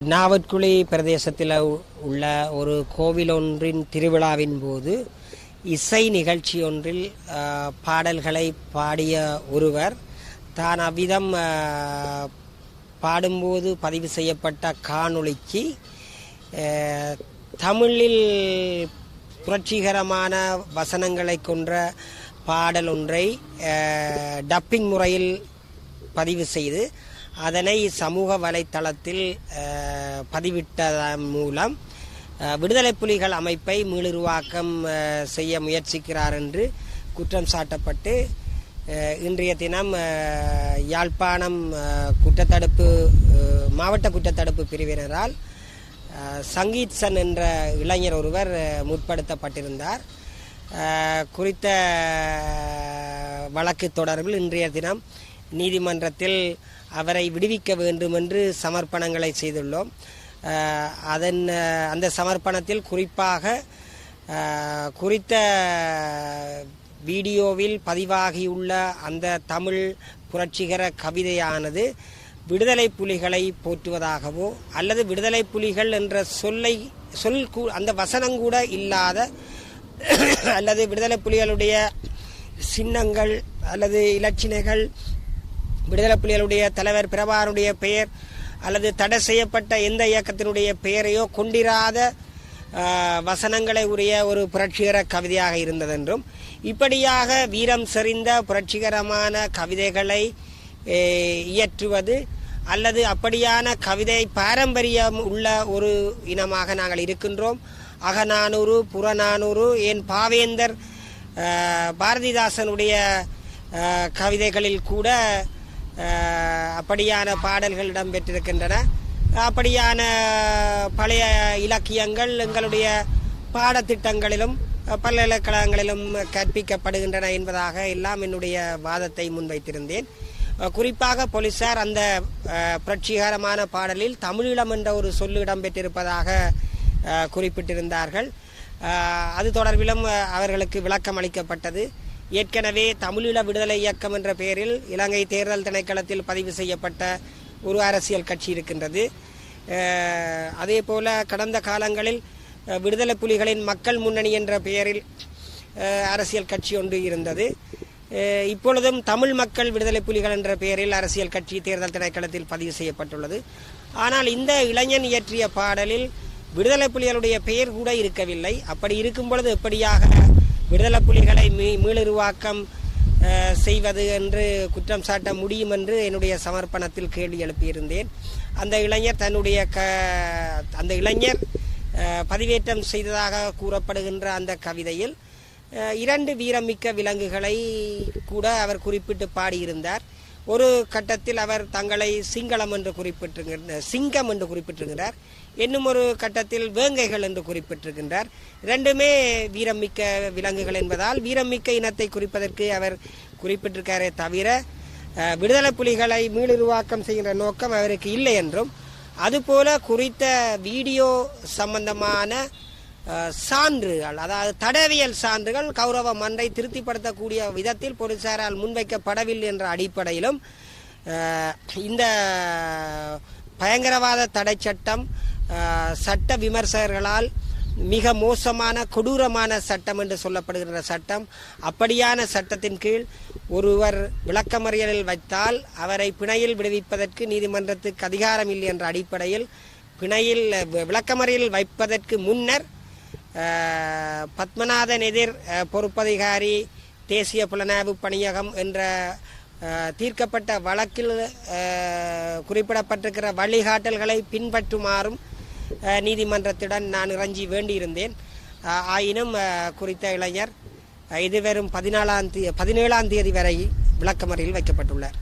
நாவற்குழி பிரதேசத்தில் உள்ள ஒரு கோவில் ஒன்றின் திருவிழாவின் போது இசை நிகழ்ச்சி ஒன்றில் பாடல்களை பாடிய ஒருவர் தான் அவ்விதம் பாடும்போது பதிவு செய்யப்பட்ட காணொளிக்கு தமிழில் புரட்சிகரமான வசனங்களை கொன்ற பாடல் ஒன்றை டப்பிங் முறையில் பதிவு செய்து அதனை சமூக வலைத்தளத்தில் பதிவிட்டதன் மூலம் விடுதலை புலிகள் அமைப்பை மீளுருவாக்கம் செய்ய முயற்சிக்கிறார் என்று குற்றம் சாட்டப்பட்டு இன்றைய தினம் யாழ்ப்பாணம் மாவட்ட குற்றத்தடுப்பு பிரிவினரால் சங்கீத்சன் என்ற இளைஞர் ஒருவர் முற்படுத்தப்பட்டிருந்தார். குறித்த வழக்கு தொடர்பில் இன்றைய தினம் நீதிமன்றத்தில் அவரை விடுவிக்க வேண்டும் என்று சமர்ப்பணங்களை செய்துள்ளோம். அந்த சமர்ப்பணத்தில் குறிப்பாக குறித்த வீடியோவில் பதிவாகியுள்ள அந்த தமிழ் புரட்சிகர கவிதையானது விடுதலை புலிகளை போற்றுவதாகவோ அல்லது விடுதலை புலிகள் என்ற அந்த வசனங்கூட இல்லாத அல்லது விடுதலை புலிகளுடைய சின்னங்கள் அல்லது இலட்சினைகள், விடுதலை புலிகளுடைய தலைவர் பிரபாகரனுடைய பெயர் அல்லது தடை செய்யப்பட்ட எந்த இயக்கத்தினுடைய பெயரையோ கொண்டிராத வசனங்களை உரிய ஒரு புரட்சிகர கவிதையாக இருந்ததென்றும், இப்படியாக வீரம் செறிந்த புரட்சிகரமான கவிதைகளை இயற்றுவது அல்லது அப்படியான கவிதை பாரம்பரியம் உள்ள ஒரு இனமாக நாங்கள் இருக்கின்றோம். அகநானூறு, புறநானூறு, ஏன் பாவேந்தர் பாரதிதாசனுடைய கவிதைகளில் கூட அப்படியான பாடல்கள் இடம்பெற்றிருக்கின்றன. அப்படியான பழைய இலக்கியங்கள் எங்களுடைய பாடத்திட்டங்களிலும் பல்கலைக்கழகங்களிலும் கற்பிக்கப்படுகின்றன என்பதாக எல்லாம் என்னுடைய வாதத்தை முன்வைத்திருந்தேன். குறிப்பாக போலீசார் அந்த புரட்சிகரமான பாடலில் தமிழீழம் என்ற ஒரு சொல்லு இடம்பெற்றிருப்பதாக குறிப்பிட்டிருந்தார்கள். அது தொடர்பிலும் அவர்களுக்கு விளக்கம் அளிக்கப்பட்டது. ஏற்கனவே தமிழீழ விடுதலை இயக்கம் என்ற பெயரில் இலங்கை தேர்தல் திணைக்களத்தில் பதிவு செய்யப்பட்ட ஒரு அரசியல் கட்சி இருக்கின்றது. அதே போல கடந்த காலங்களில் விடுதலை புலிகளின் மக்கள் முன்னணி என்ற பெயரில் அரசியல் கட்சி ஒன்று இருந்தது. இப்பொழுதும் தமிழ் மக்கள் விடுதலை புலிகள் என்ற பெயரில் அரசியல் கட்சி தேர்தல் திணைக்களத்தில் பதிவு செய்யப்பட்டுள்ளது. ஆனால் இந்த இளைஞன் இயற்றிய பாடலில் விடுதலை புலிகளுடைய பெயர் கூட இருக்கவில்லை. அப்படி இருக்கும் பொழுது எப்படியாக விடுதலை புலிகளை மீளுருவாக்கம் செய்வது என்று குற்றம் சாட்ட முடியும் என்று என்னுடைய சமர்ப்பணத்தில் கேள்வி எழுப்பியிருந்தேன். அந்த இளைஞர் பதிவேற்றம் செய்ததாக கூறப்படுகின்ற அந்த கவிதையில் 2 வீரமிக்க விலங்குகளை கூட அவர் குறிப்பிட்டு பாடியிருந்தார். ஒரு கட்டத்தில் அவர் தங்களை சிங்கம் என்று குறிப்பிட்டிருக்கிறார். இன்னும் ஒரு கட்டத்தில் வேங்கைகள் என்று குறிப்பிட்டிருக்கின்றார். 2மே வீரமிக்க விலங்குகள் என்பதால் வீரமிக்க இனத்தை குறிப்பதற்கு அவர் குறிப்பிட்டிருக்காரே தவிர விடுதலை புலிகளை மீளுருவாக்கம் செய்கின்ற நோக்கம் அவருக்கு இல்லை என்றும், அதுபோல குறித்த வீடியோ சம்பந்தமான சான்றுகள், அதாவது தடவியல் சான்றுகள் கௌரவ மன்றை திருப்திப்படுத்தக்கூடிய விதத்தில் போலீசாரால் முன்வைக்கப்படவில்லை என்ற அடிப்படையிலும் இந்த பயங்கரவாத தடை சட்டம் சட்ட விமர்சகர்களால் மிக மோசமான கொடூரமான சட்டம் என்று சொல்லப்படுகின்ற சட்டம், அப்படியான சட்டத்தின் கீழ் ஒருவர் விளக்கமறியலில் வைத்தால் அவரை பிணையில் விடுவிப்பதற்கு நீதிமன்றத்துக்கு அதிகாரம் இல்லை என்ற அடிப்படையில் விளக்கமறியலில் வைப்பதற்கு முன்னர் பத்மநாதன் எதிர் பொறுப்பதிகாரி தேசிய புலனாய்வு பணியகம் என்ற தீர்க்கப்பட்ட வழக்கில் குறிப்பிடப்பட்டிருக்கிற வழிகாட்டல்களை பின்பற்றுமாறும் நீதிமன்றத்துடன் நான் இறைஞ்சி வேண்டியிருந்தேன். ஆயினும் குறித்த இளைஞர் இதுவரும் 17ஆம் தேதி வரை விளக்கமறியலில் வைக்கப்பட்டுள்ளார்.